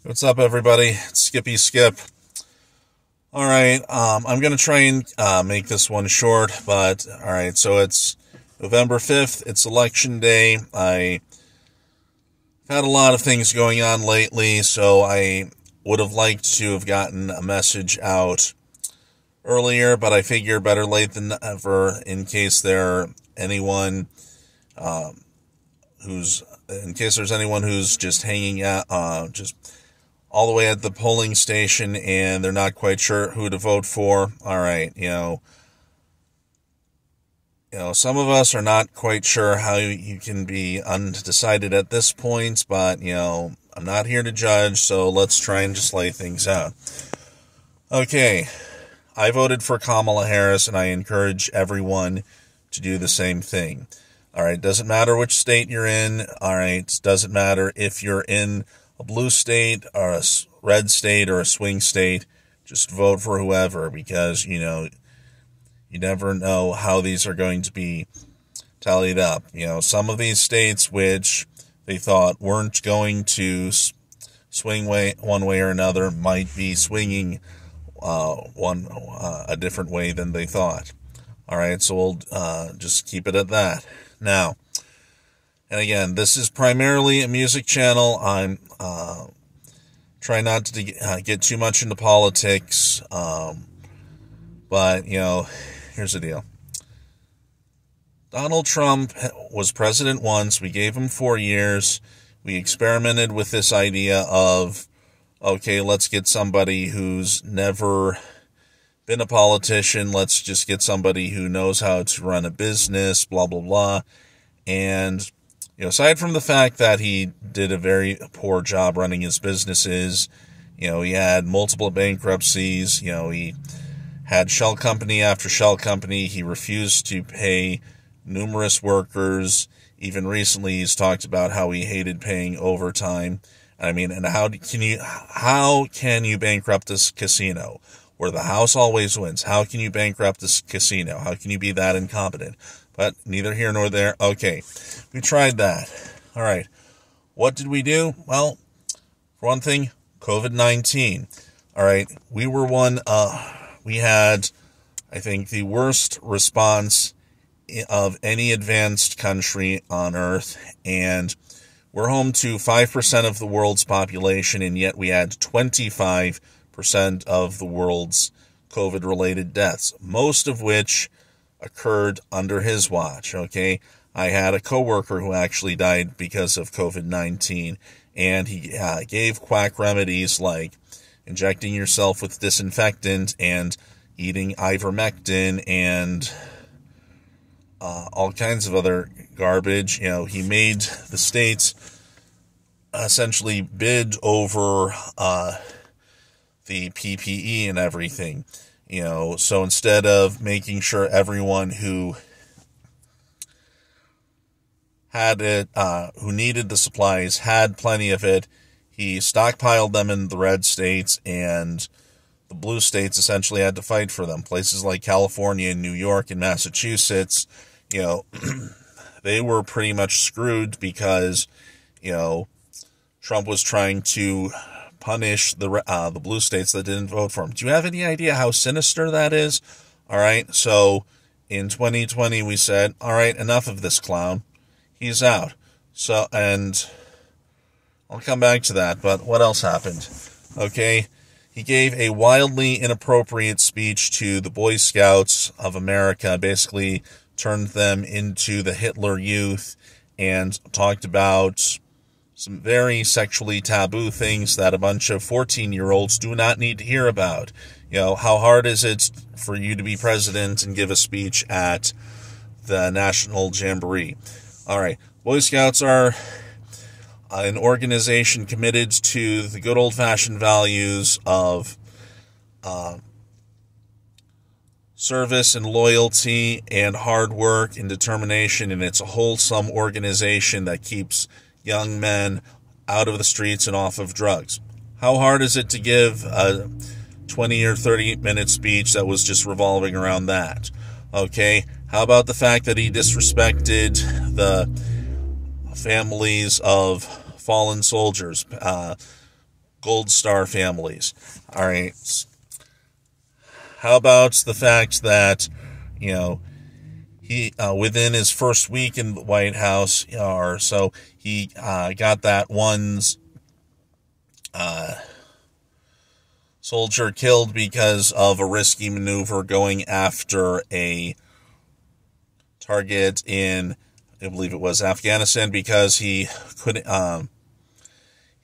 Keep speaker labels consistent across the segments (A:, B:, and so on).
A: What's up, everybody? It's Skippy Skip. All right, I'm going to try and make this one short, but all right, so it's November 5th. It's election day. I've had a lot of things going on lately, so I would have liked to have gotten a message out earlier, but I figure better late than never in case there's anyone who's just hanging out, just all the way at the polling station and they're not quite sure who to vote for. All right, some of us are not quite sure how you can be undecided at this point, but, I'm not here to judge, so let's try and just lay things out. Okay, I voted for Kamala Harris, and I encourage everyone to do the same thing. All right, doesn't matter which state you're in. All right, doesn't matter if you're in a blue state or a red state or a swing state. Just vote for whoever, because, you never know how these are going to be tallied up. Some of these states which they thought weren't going to swing one way or another might be swinging a different way than they thought. All right, so we'll just keep it at that. Now, and again, this is primarily a music channel. I'm trying not to get too much into politics, but, here's the deal. Donald Trump was president once. We gave him 4 years. We experimented with this idea of, okay, let's get somebody who's never been a politician. Let's just get somebody who knows how to run a business, blah, blah, blah. And, aside from the fact that he did a very poor job running his businesses, he had multiple bankruptcies, he had shell company after shell company. He refused to pay numerous workers. Even recently, he's talked about how he hated paying overtime. And how can you bankrupt this casino where the house always wins? How can you bankrupt this casino? How can you be that incompetent? But neither here nor there. Okay, we tried that. All right, what did we do? Well, for one thing, COVID-19. All right, we had, I think, the worst response of any advanced country on Earth, and we're home to 5% of the world's population, and yet we had 25% of the world's COVID-related deaths, most of which occurred under his watch, okay? I had a coworker who actually died because of COVID-19, and he gave quack remedies like injecting yourself with disinfectant and eating ivermectin and all kinds of other garbage. He made the states essentially bid over the PPE and everything. So instead of making sure everyone who had it, who needed the supplies, had plenty of it, he stockpiled them in the red states, and the blue states essentially had to fight for them. Places like California and New York and Massachusetts, they were pretty much screwed because, Trump was trying to punish the blue states that didn't vote for him. Do you have any idea how sinister that is? All right, so in 2020 we said, all right, enough of this clown. He's out. So, and I'll come back to that, but what else happened? Okay, he gave a wildly inappropriate speech to the Boy Scouts of America, basically turned them into the Hitler Youth, and talked about some very sexually taboo things that a bunch of 14-year-olds do not need to hear about. How hard is it for you to be president and give a speech at the National Jamboree? All right, Boy Scouts are an organization committed to the good old-fashioned values of service and loyalty and hard work and determination, and it's a wholesome organization that keeps young men out of the streets and off of drugs. How hard is it to give a 20 or 30-minute speech that was just revolving around that? Okay, how about the fact that he disrespected the families of fallen soldiers, Gold Star families. All right. How about the fact that, he within his first week in the White House or so, he got that one's soldier killed because of a risky maneuver going after a target in, I believe it was Afghanistan, because he couldn't.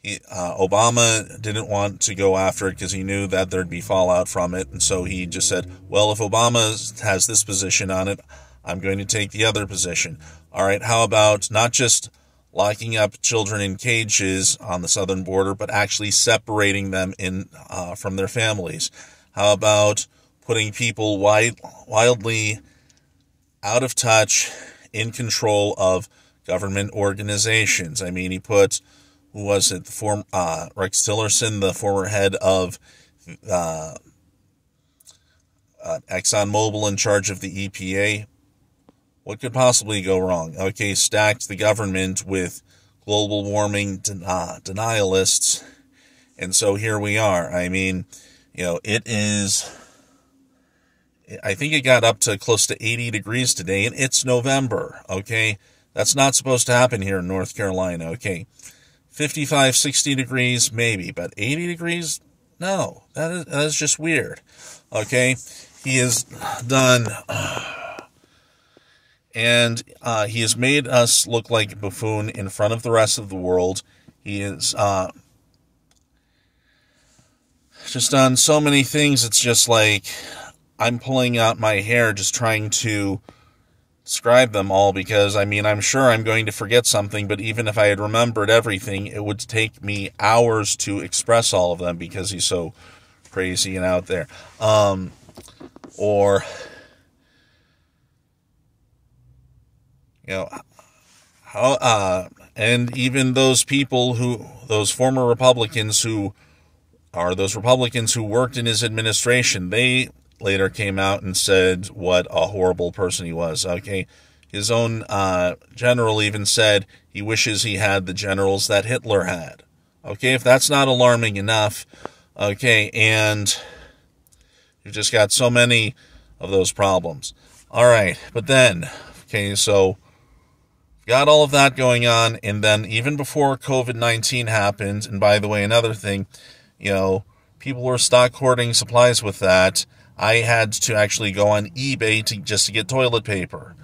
A: Obama didn't want to go after it because he knew that there'd be fallout from it, and so he just said, well, if Obama has this position on it, I'm going to take the other position. All right, how about not just locking up children in cages on the southern border, but actually separating them from their families? How about putting people wildly out of touch, in control of government organizations? I mean, he put, who was it, Rex Tillerson, the former head of ExxonMobil, in charge of the EPA. What could possibly go wrong? Okay, stacked the government with global warming denialists, and so here we are. I mean, it is, I think it got up to close to 80 degrees today, and it's November, okay? That's not supposed to happen here in North Carolina, okay? 55, 60 degrees, maybe, but 80 degrees? No, that is just weird, okay? He has done, and he has made us look like a buffoon in front of the rest of the world. He has just done so many things, it's just like I'm pulling out my hair just trying to describe them all, because, I mean, I'm sure I'm going to forget something, but even if I had remembered everything, it would take me hours to express all of them because he's so crazy and out there. And even those people those former Republicans who worked in his administration, they later came out and said what a horrible person he was, okay? His own general even said he wishes he had the generals that Hitler had. Okay, if that's not alarming enough, okay, and you've just got so many of those problems. All right, but then, okay, so got all of that going on, and then even before COVID-19 happened, and by the way, another thing, people were stock hoarding supplies with that. I had to actually go on eBay just to get toilet paper,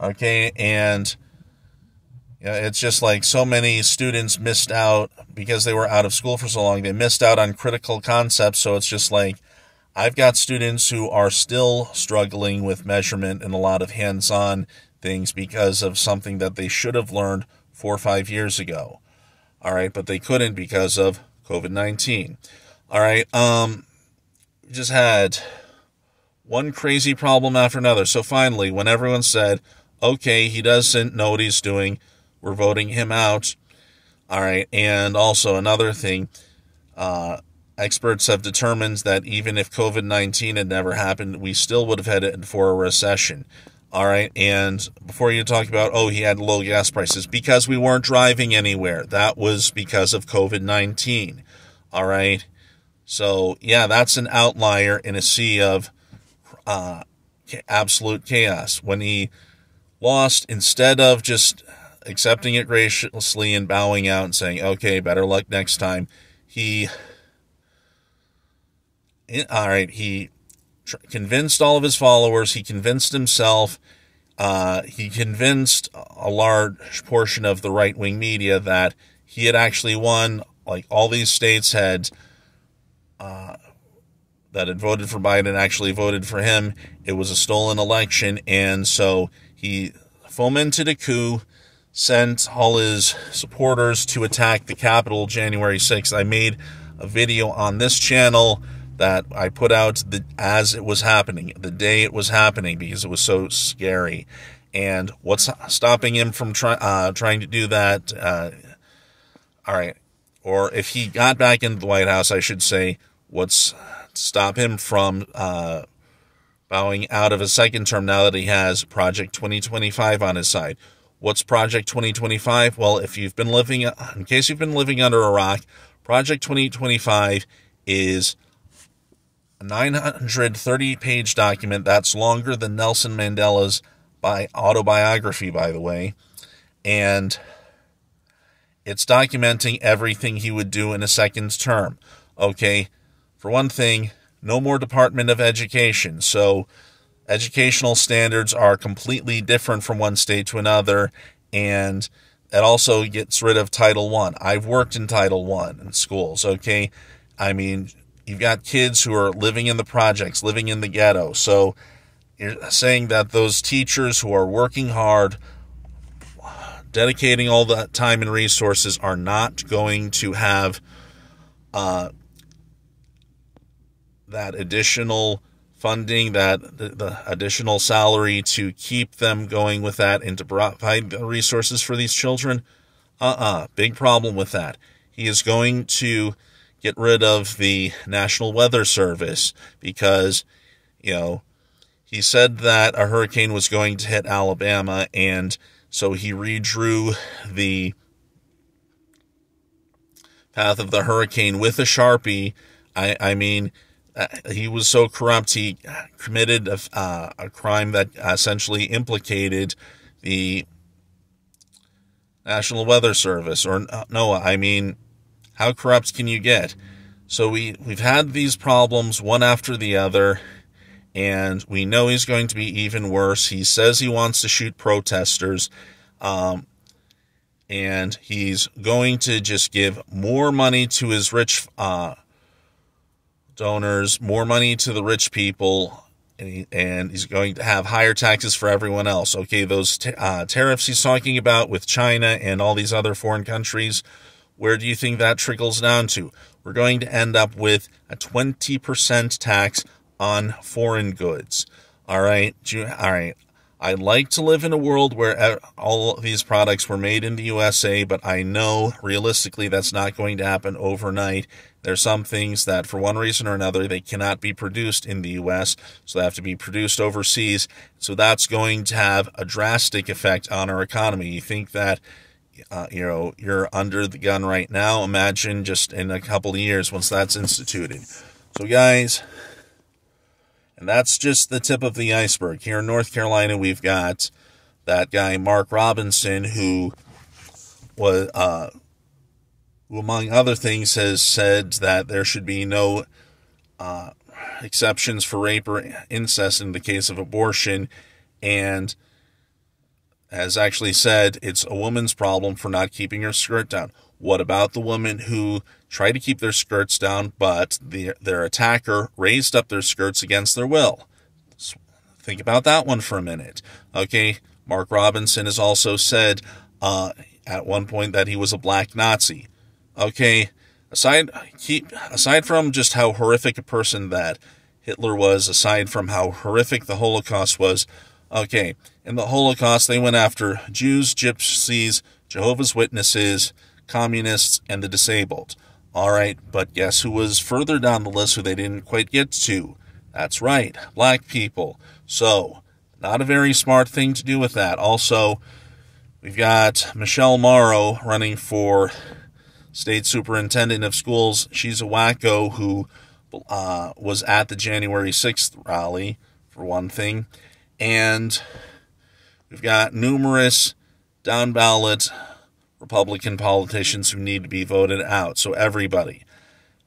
A: okay, and it's just like so many students missed out because they were out of school for so long. They missed out on critical concepts, so it's just like I've got students who are still struggling with measurement and a lot of hands-on things because of something that they should have learned 4 or 5 years ago. All right, but they couldn't because of COVID-19. All right, we just had one crazy problem after another. So finally, when everyone said, okay, he doesn't know what he's doing, we're voting him out. All right, and also another thing, experts have determined that even if COVID-19 had never happened, we still would have headed for a recession. All right, and before you talk about, he had low gas prices, because we weren't driving anywhere. That was because of COVID-19. All right, so yeah, that's an outlier in a sea of absolute chaos. When he lost, instead of just accepting it graciously and bowing out and saying, okay, better luck next time, he convinced all of his followers, he convinced himself, he convinced a large portion of the right-wing media that he had actually won. Like, all these states that had voted for Biden actually voted for him. It was a stolen election, and so he fomented a coup, sent all his supporters to attack the Capitol January 6th. I made a video on this channel that I put out as it was happening, the day it was happening, because it was so scary. And what's stopping him from trying to do that? All right. Or if he got back into the White House, I should say, what's stop him from bowing out of a second term now that he has Project 2025 on his side? What's Project 2025? Well, in case you've been living under a rock, Project 2025 is a 930-page document that's longer than Nelson Mandela's autobiography, by the way, and it's documenting everything he would do in a second term. Okay, for one thing, no more Department of Education, so educational standards are completely different from one state to another, and it also gets rid of Title I. I've worked in Title I in schools, okay? I mean, you've got kids who are living in the projects, living in the ghetto. So you're saying that those teachers who are working hard, dedicating all the time and resources, are not going to have that additional funding, that the additional salary to keep them going with that and to provide the resources for these children? Big problem with that. He is going to get rid of the National Weather Service because, he said that a hurricane was going to hit Alabama, and so he redrew the path of the hurricane with a Sharpie. I mean, he was so corrupt, he committed a crime that essentially implicated the National Weather Service, or NOAA. I mean, how corrupt can you get? So we've had these problems one after the other, and we know he's going to be even worse. He says he wants to shoot protesters, and he's going to just give more money to his rich donors, more money to the rich people, and he's going to have higher taxes for everyone else. Okay, those tariffs he's talking about with China and all these other foreign countries, where do you think that trickles down to? We're going to end up with a 20% tax on foreign goods. All right. I'd like to live in a world where all of these products were made in the USA, but I know realistically that's not going to happen overnight. There's some things that for one reason or another they cannot be produced in the US, so they have to be produced overseas. So that's going to have a drastic effect on our economy. You think that you're under the gun right now. Imagine just in a couple of years once that's instituted. So guys, and that's just the tip of the iceberg. Here in North Carolina, we've got that guy Mark Robinson, who was, who among other things has said that there should be no exceptions for rape or incest in the case of abortion, and has actually said it's a woman's problem for not keeping her skirt down. What about the women who try to keep their skirts down, but their attacker raised up their skirts against their will? Think about that one for a minute. Okay, Mark Robinson has also said at one point that he was a black Nazi. Okay, aside from just how horrific a person that Hitler was, aside from how horrific the Holocaust was, okay, in the Holocaust, they went after Jews, Gypsies, Jehovah's Witnesses, communists, and the disabled. All right, but guess who was further down the list who they didn't quite get to? That's right, black people. So, not a very smart thing to do with that. Also, we've got Michelle Morrow running for state superintendent of schools. She's a wacko who was at the January 6th rally, for one thing. And we've got numerous down-ballot Republican politicians who need to be voted out. So everybody.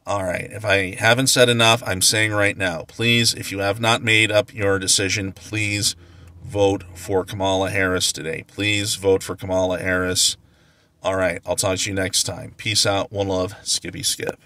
A: All right, if I haven't said enough, I'm saying right now, please, if you have not made up your decision, please vote for Kamala Harris today. Please vote for Kamala Harris. All right, I'll talk to you next time. Peace out. One love. Skippy skip.